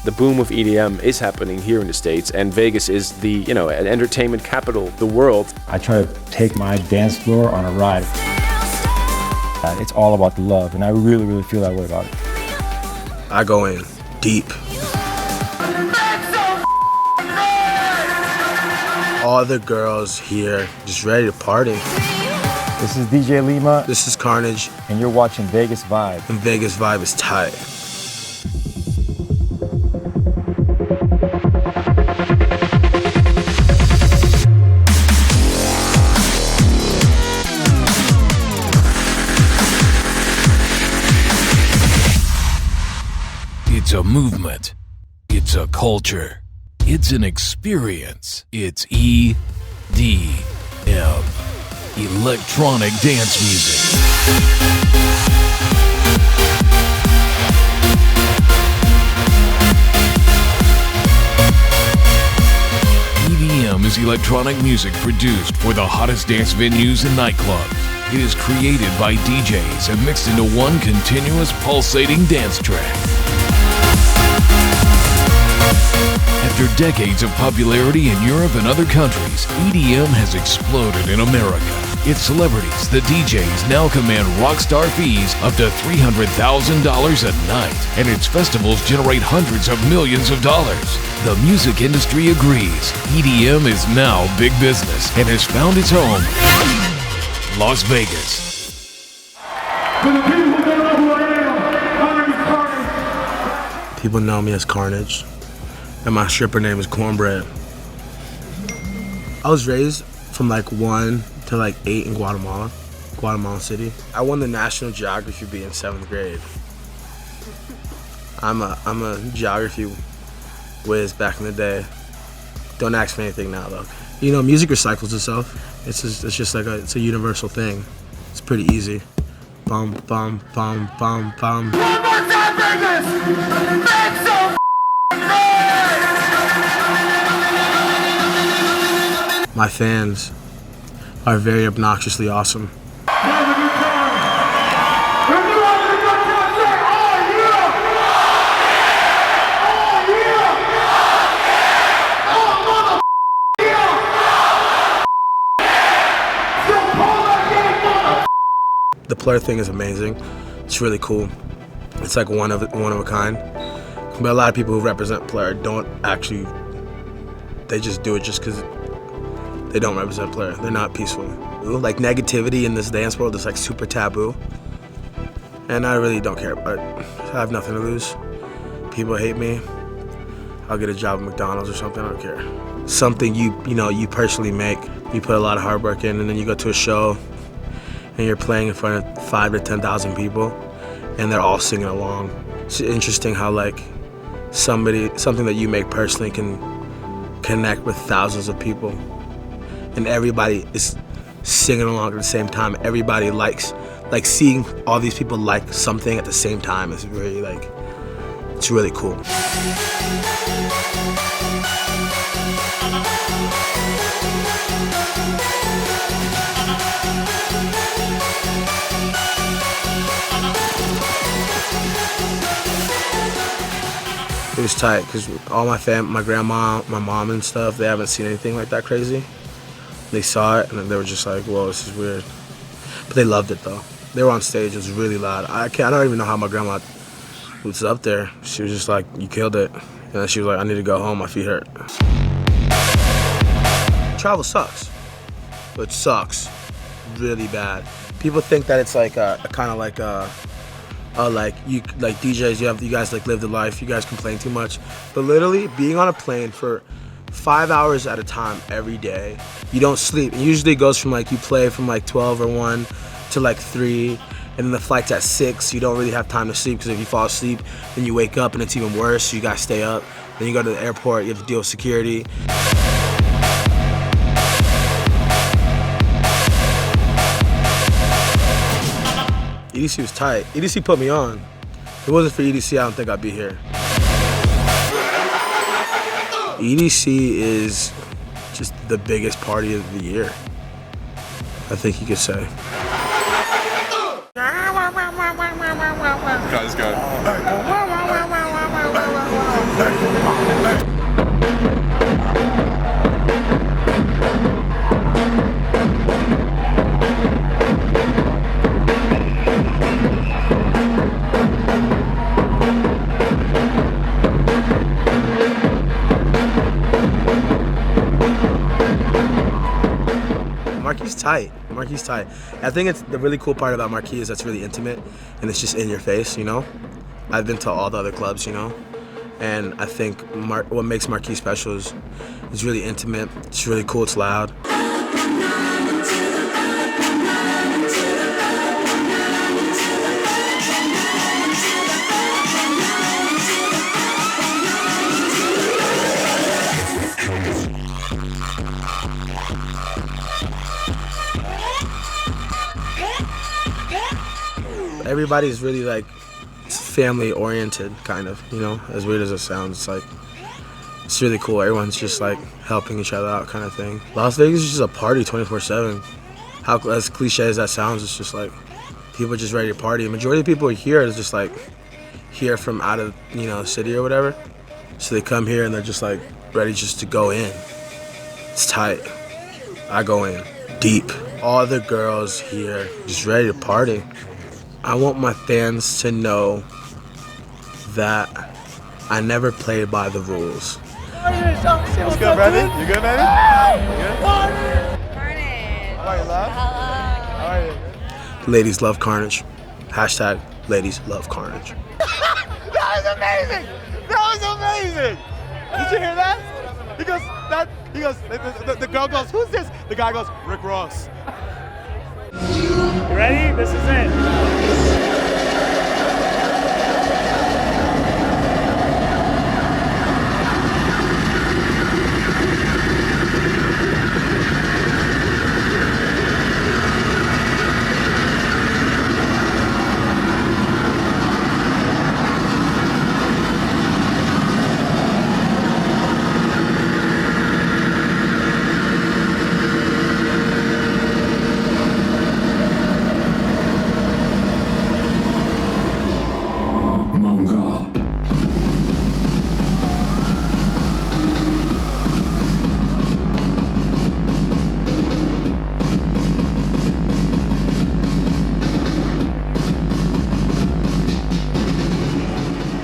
The boom of EDM is happening here in the States, and Vegas is the, an entertainment capital of the world. I try to take my dance floor on a ride. It's all about the love, and I really, really feel that way about it. I go in deep. All the girls here just ready to party. This is DJ Lema. This is Carnage. And you're watching Vegas Vibe. And Vegas Vibe is tight. It's a movement. It's a culture. It's an experience. It's EDM. Electronic dance music. EDM is electronic music produced for the hottest dance venues and nightclubs. It is created by DJs and mixed into one continuous pulsating dance track. After decades of popularity in Europe and other countries, EDM has exploded in America. Its celebrities, the DJs, now command rock star fees up to $300,000 a night, and its festivals generate hundreds of millions of dollars. The music industry agrees. EDM is now big business and has found its home, Las Vegas. For the people who don't know who I am, my name is Carnage. People know me as Carnage, and my stripper name is Cornbread. I was raised from like 1 to like 8 in Guatemala City. I won the National Geography bee in 7th grade. I'm a geography whiz back in the day. Don't ask me anything now though. You know, music recycles itself. It's just like it's a universal thing. It's pretty easy. Bum bum bum bum bum. One more time, Vegas! Make some noise! My fans are very obnoxiously awesome. The player thing is amazing. It's really cool. It's like one of a kind. But a lot of people who represent player don't actually. They just do it just because they don't represent player. They're not peaceful. Like negativity in this dance world is like super taboo. And I really don't care about it. I have nothing to lose. People hate me. I'll get a job at McDonald's or something, I don't care. Something you personally make. You put a lot of hard work in, and then you go to a show and you're playing in front of 5,000 to 10,000 people and they're all singing along. It's interesting how like something that you make personally can connect with thousands of people. And everybody is singing along at the same time. Everybody likes seeing all these people like something at the same time is really it's really cool. It was tight because all my my grandma, my mom and stuff, they haven't seen anything like that crazy. They saw it and they were just like, whoa, this is weird. But they loved it though. They were on stage, it was really loud. I don't even know how my grandma was up there. She was just like, you killed it. And then she was like, I need to go home, my feet hurt. Travel sucks. It sucks really bad. People think that it's like kind of like DJs, you guys like live the life, you guys complain too much. But literally being on a plane for 5 hours at a time every day, you don't sleep. It usually goes from like you play from like 12 or 1 to like 3, and then the flight's at 6. You don't really have time to sleep because if you fall asleep, then you wake up and it's even worse. So you gotta stay up. Then you go to the airport, you have to deal with security. EDC was tight. EDC put me on. If it wasn't for EDC, I don't think I'd be here. EDC is just the biggest party of the year, I think you could say. Let's go. Marquee's tight. Marquee's tight. I think it's the really cool part about Marquee is that's really intimate and it's just in your face, you know? I've been to all the other clubs, you know? And I think what makes Marquee special is it's really intimate, it's really cool, it's loud. Everybody's really like family oriented, kind of, you know, as weird as it sounds. It's like, it's really cool. Everyone's just like helping each other out kind of thing. Las Vegas is just a party 24/7. How, as cliche as that sounds, it's just like people are just ready to party. The majority of people here is just like here from out of, you know, city or whatever. So they come here and they're just like ready just to go in. It's tight. I go in deep. All the girls here just ready to party. I want my fans to know that I never play by the rules. What's good, baby? You good, baby? You good? Carnage. How are you, love? Hello. How are you? Ladies love Carnage. Hashtag ladies love Carnage. That was amazing! That was amazing! Did you hear that? The girl goes, who's this? The guy goes, Rick Ross. You ready? This is it.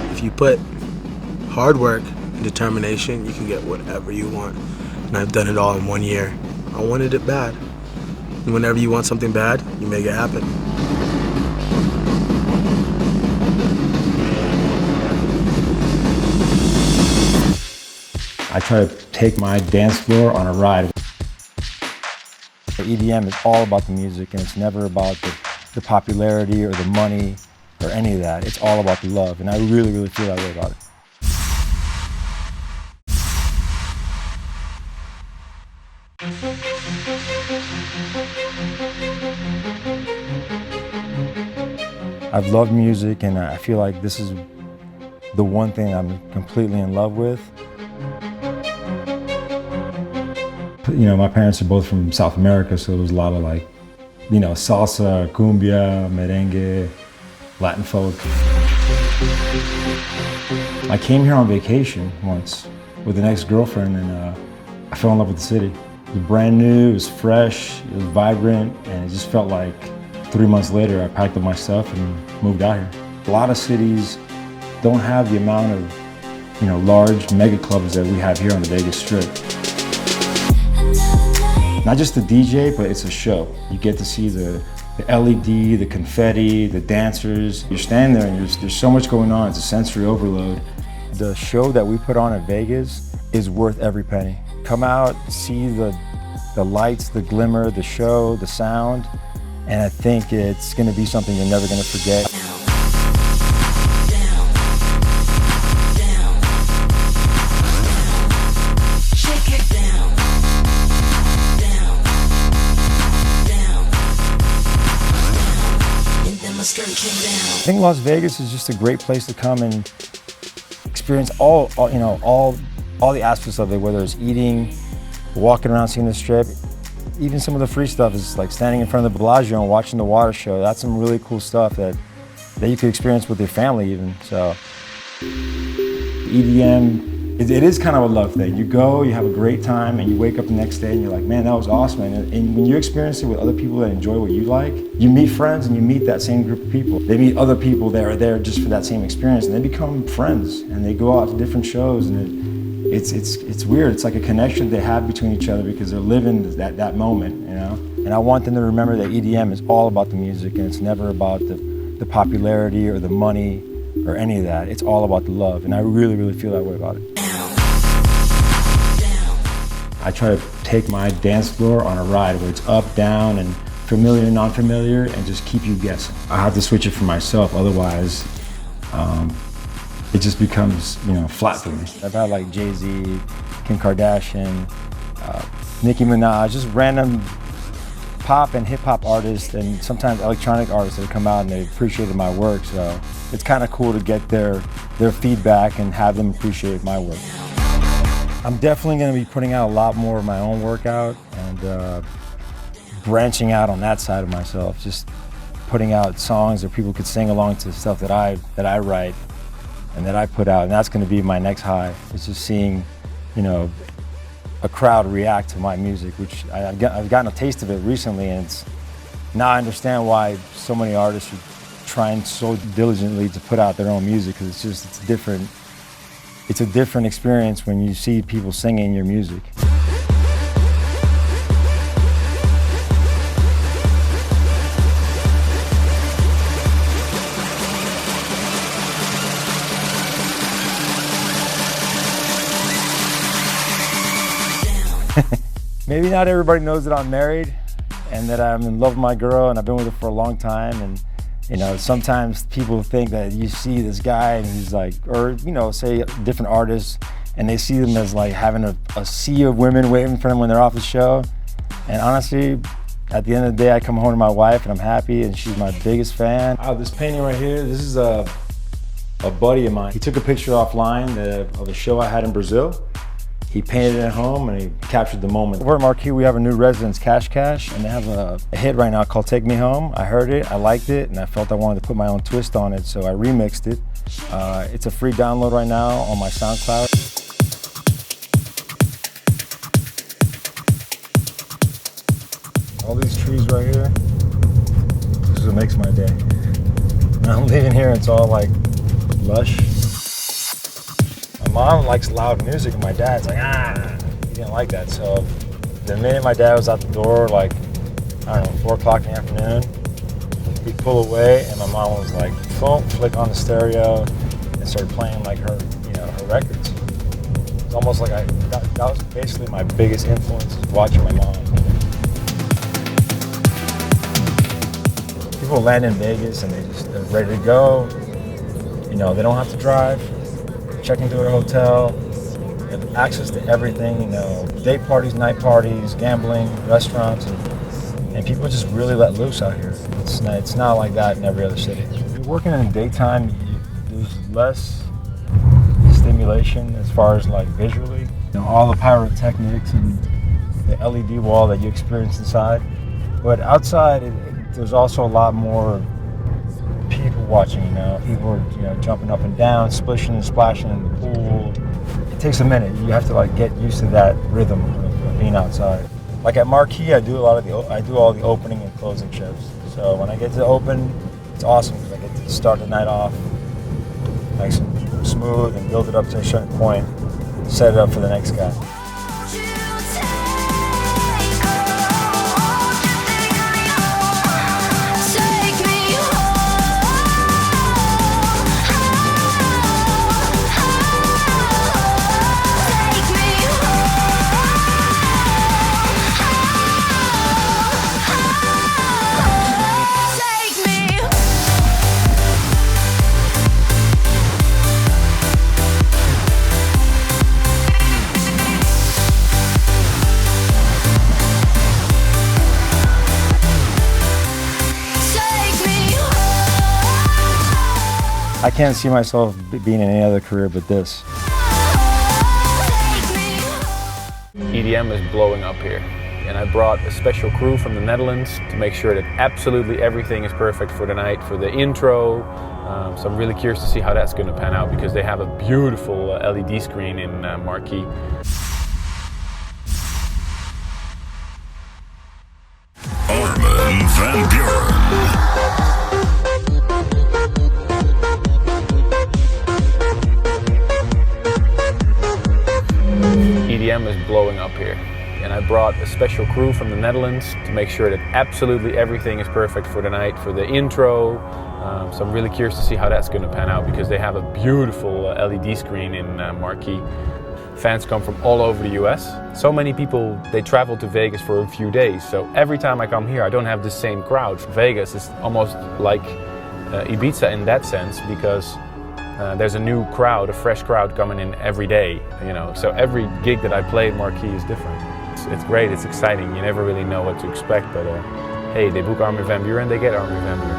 If you put hard work and determination, you can get whatever you want. And I've done it all in 1 year. I wanted it bad. And whenever you want something bad, you make it happen. I try to take my dance floor on a ride. EDM is all about the music, and it's never about the popularity or the money or any of that. It's all about the love, and I really, really feel that way about it. I've loved music, and I feel like this is the one thing I'm completely in love with. You know, my parents are both from South America, so there was a lot of like, you know, salsa, cumbia, merengue, Latin folk. I came here on vacation once with an ex-girlfriend, and I fell in love with the city. It was brand new, it was fresh, it was vibrant, and it just felt like 3 months later I packed up my stuff and moved out here. A lot of cities don't have the amount of, you know, large mega clubs that we have here on the Vegas Strip. Not just the DJ, but it's a show. You get to see the LED, the confetti, the dancers. You're standing there and there's so much going on. It's a sensory overload. The show that we put on at Vegas is worth every penny. Come out, see the lights, the glimmer, the show, the sound, and I think it's gonna be something you're never gonna forget. I think Las Vegas is just a great place to come and experience all the aspects of it, whether it's eating, walking around, seeing the Strip. Even some of the free stuff is like standing in front of the Bellagio and watching the water show. That's some really cool stuff that you could experience with your family even, so. EDM, it is kind of a love thing. You go, you have a great time, and you wake up the next day and you're like, man, that was awesome. And when you experience it with other people that enjoy what you like, you meet friends and you meet that same group of people. They meet other people that are there just for that same experience, and they become friends, and they go out to different shows, and it's weird. It's like a connection they have between each other because they're living that moment, you know? And I want them to remember that EDM is all about the music, and it's never about the popularity or the money or any of that. It's all about the love, and I really, really feel that way about it. I try to take my dance floor on a ride where it's up, down, and familiar, non-familiar, and just keep you guessing. I have to switch it for myself, otherwise it just becomes, you know, flat for me. I've had like Jay-Z, Kim Kardashian, Nicki Minaj, just random pop and hip hop artists, and sometimes electronic artists that come out and they appreciated my work. So it's kind of cool to get their feedback and have them appreciate my work. I'm definitely going to be putting out a lot more of my own workout and branching out on that side of myself. Just putting out songs that people could sing along to, stuff that I write and that I put out, and that's going to be my next high. It's just seeing, you know, a crowd react to my music, which I've gotten a taste of it recently, and now I understand why so many artists are trying so diligently to put out their own music, because it's different. It's a different experience when you see people singing your music. Maybe not everybody knows that I'm married and that I'm in love with my girl and I've been with her for a long time. And you know, sometimes people think that you see this guy and he's like, or you know, say different artists, and they see them as like having a sea of women waiting for them when they're off the show. And honestly, at the end of the day, I come home to my wife and I'm happy, and she's my biggest fan. This painting right here, this is a buddy of mine. He took a picture offline of a show I had in Brazil. He painted it at home and he captured the moment. We're at Marquee, we have a new residence, Cash, and they have a hit right now called Take Me Home. I heard it, I liked it, and I felt I wanted to put my own twist on it, so I remixed it. It's a free download right now on my SoundCloud. All these trees right here, this is what makes my day. When I'm leaving here, it's all like lush. My mom likes loud music, and my dad's like, he didn't like that. So the minute my dad was out the door, like, I don't know, 4 o'clock in the afternoon, he'd pull away, and my mom was like, boom, flick on the stereo, and started playing like her, you know, her records. It's almost like that was basically my biggest influence, is watching my mom. People land in Vegas and they're ready to go. You know, they don't have to drive. Check into their hotel, they have access to everything, you know, day parties, night parties, gambling, restaurants, and people just really let loose out here. It's not like that in every other city. If you're working in the daytime, there's less stimulation as far as like visually. You know, all the pyrotechnics and the LED wall that you experience inside. But outside, there's also a lot more people watching, you know. People are, you know, jumping up and down, splishing and splashing in the pool. It takes a minute. You have to like get used to that rhythm of being outside. Like at Marquee, I do all the opening and closing shows. So when I get to open, it's awesome because I get to start the night off nice and smooth and build it up to a certain point, set it up for the next guy. I can't see myself being in any other career but this. EDM is blowing up here, and I brought a special crew from the Netherlands to make sure that absolutely everything is perfect for the night, for the intro, So I'm really curious to see how that's going to pan out because they have a beautiful LED screen in Marquee. Armin van Buren. EDM is blowing up here. And I brought a special crew from the Netherlands to make sure that absolutely everything is perfect for the night, for the intro. So I'm really curious to see how that's going to pan out because they have a beautiful LED screen in Marquee. Fans come from all over the US. So many people, they travel to Vegas for a few days. So every time I come here, I don't have the same crowd. Vegas is almost like Ibiza in that sense because there's a new crowd, a fresh crowd coming in every day. You know, so every gig that I play in Marquee is different. It's great, it's exciting. You never really know what to expect, but hey, they book Armin van Buren, they get Armin van Buren.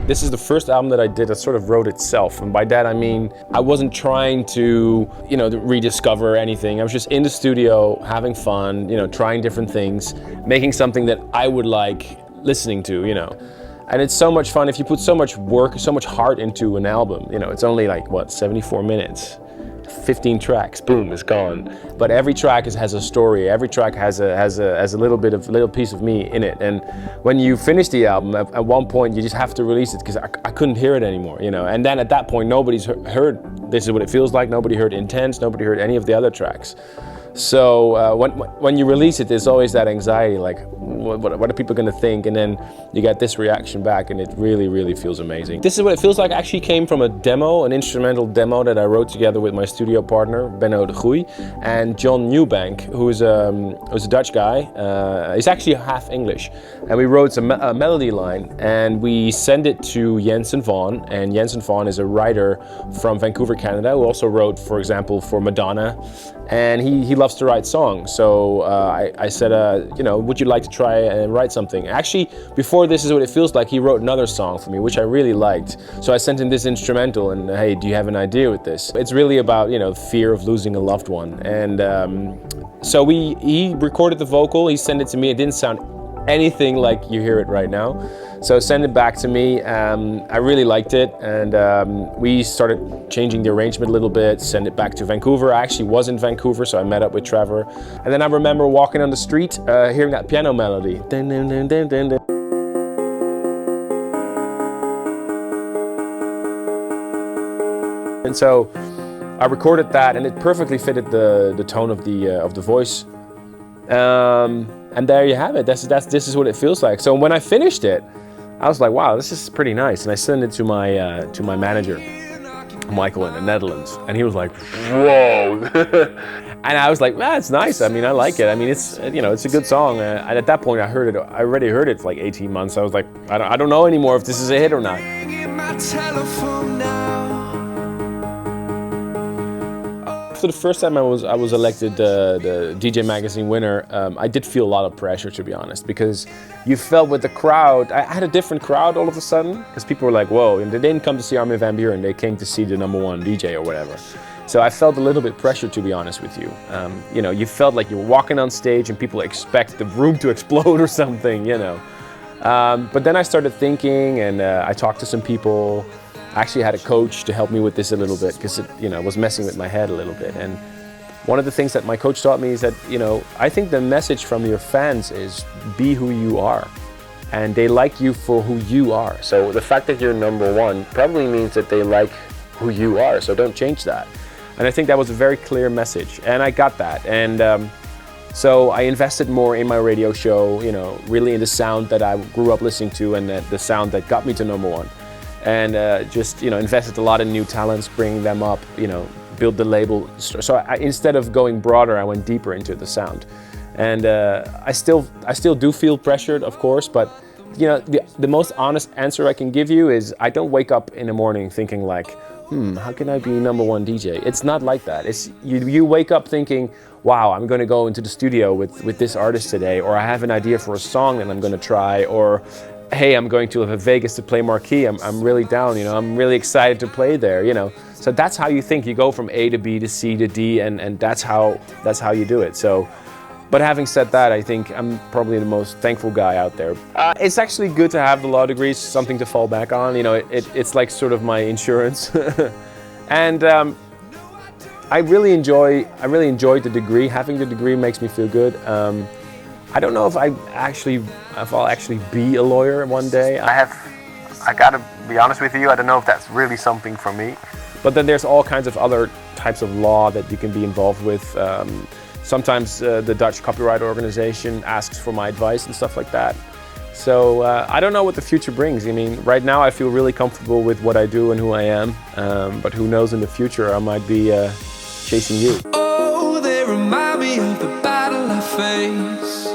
This is the first album that I did that sort of wrote itself, and by that I mean I wasn't trying to, rediscover anything. I was just in the studio having fun, trying different things, making something that I would like listening to, And it's so much fun if you put so much work, so much heart into an album. It's only like 74 minutes. 15 tracks, boom, it's gone. But every track has a story. Every track has a little piece of me in it. And when you finish the album, at one point you just have to release it because I couldn't hear it anymore, And then at that point, nobody's heard This Is What It Feels Like. Nobody heard Intense. Nobody heard any of the other tracks. So when you release it, there's always that anxiety, like what are people going to think? And then you get this reaction back, and it really, really feels amazing. This Is What It Feels Like actually came from a demo, an instrumental demo that I wrote together with my studio partner, Benno de Groei, and John Newbank, who's a Dutch guy. He's actually half English. And we wrote a melody line, and we sent it to Jensen Vaughan. And Jensen Vaughan is a writer from Vancouver, Canada, who also wrote, for example, for Madonna. And he loves to write songs, so I said, would you like to try and write something? Actually, before This Is What It Feels Like, he wrote another song for me, which I really liked. So I sent him this instrumental, and hey, do you have an idea with this? It's really about, fear of losing a loved one. And so he recorded the vocal, he sent it to me. It didn't sound anything like you hear it right now. So send it back to me. I really liked it, and we started changing the arrangement a little bit, send it back to Vancouver. I actually was in Vancouver, so I met up with Trevor. And then I remember walking on the street, hearing that piano melody. Dun, dun, dun, dun, dun, dun. And so I recorded that, and it perfectly fitted the tone of the voice. And there you have it. This is what it feels like. So when I finished it, I was like, wow, this is pretty nice. And I sent it to my manager, Michael, in the Netherlands, and he was like, whoa. And I was like, it's nice. I mean, I like it. I mean, it's a good song. And at that point, I already heard it for like 18 months. I was like, I don't know anymore if this is a hit or not. After the first time I was elected the DJ Magazine winner, I did feel a lot of pressure, to be honest, because you felt with the crowd, I had a different crowd all of a sudden, because people were like, whoa, and they didn't come to see Armin van Buren, they came to see the #1 DJ or whatever. So I felt a little bit pressure, to be honest with you. You felt like you were walking on stage and people expect the room to explode or something, But then I started thinking, and I talked to some people. I actually had a coach to help me with this a little bit because it was messing with my head a little bit. And one of the things that my coach taught me is that, I think the message from your fans is be who you are. And they like you for who you are. So the fact that you're #1 probably means that they like who you are. So don't change that. And I think that was a very clear message. And I got that. And so I invested more in my radio show, really in the sound that I grew up listening to and the sound that got me to #1. And just invested a lot in new talents, bringing them up, build the label. So instead of going broader, I went deeper into the sound. And I still do feel pressured, of course, but you know, the most honest answer I can give you is I don't wake up in the morning thinking like, how can I be #1 DJ? It's not like that. It's you wake up thinking, wow, I'm going to go into the studio with this artist today, or I have an idea for a song that I'm going to try, or hey, I'm going to Vegas to play Marquee. I'm really down, you know, I'm really excited to play there, you know. So that's how you think. You go from A to B to C to D, and that's how you do it. So, but having said that, I think I'm probably the most thankful guy out there. It's actually good to have the law degrees, something to fall back on. You know, it's like sort of my insurance. And I really enjoyed the degree. Having the degree makes me feel good. I don't know if I'll actually be a lawyer one day. I gotta be honest with you, I don't know if that's really something for me. But then there's all kinds of other types of law that you can be involved with. Sometimes the Dutch Copyright Organization asks for my advice and stuff like that. So I don't know what the future brings. I mean, right now I feel really comfortable with what I do and who I am. But who knows, in the future I might be chasing you. Oh, they remind me of the battle I face.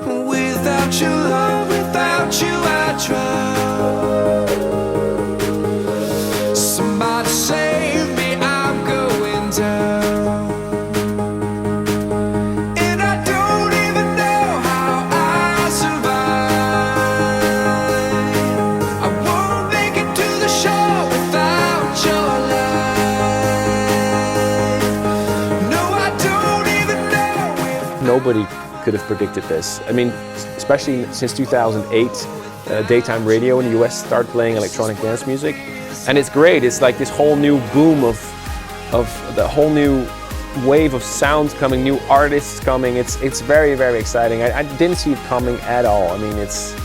Without your love, without you I drown. Somebody save me, I'm going down. And I don't even know how I survive. I won't make it to the shore without your light. No, I don't even know if Nobody could have predicted this. I mean, especially since 2008, daytime radio in the US started playing electronic dance music. And it's great, it's like this whole new boom of the whole new wave of sounds coming, new artists coming. It's very, very exciting. I didn't see it coming at all. I mean, it's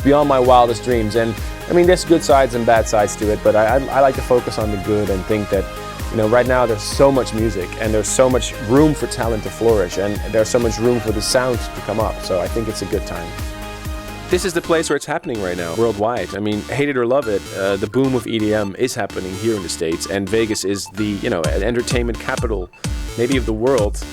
beyond my wildest dreams. And I mean, there's good sides and bad sides to it, but I like to focus on the good and think that, you know, right now there's so much music and there's so much room for talent to flourish, and there's so much room for the sound to come up. So I think it's a good time. This is the place where it's happening right now, worldwide. I mean, hate it or love it, the boom of EDM is happening here in the States, and Vegas is the, you know, entertainment capital, maybe of the world.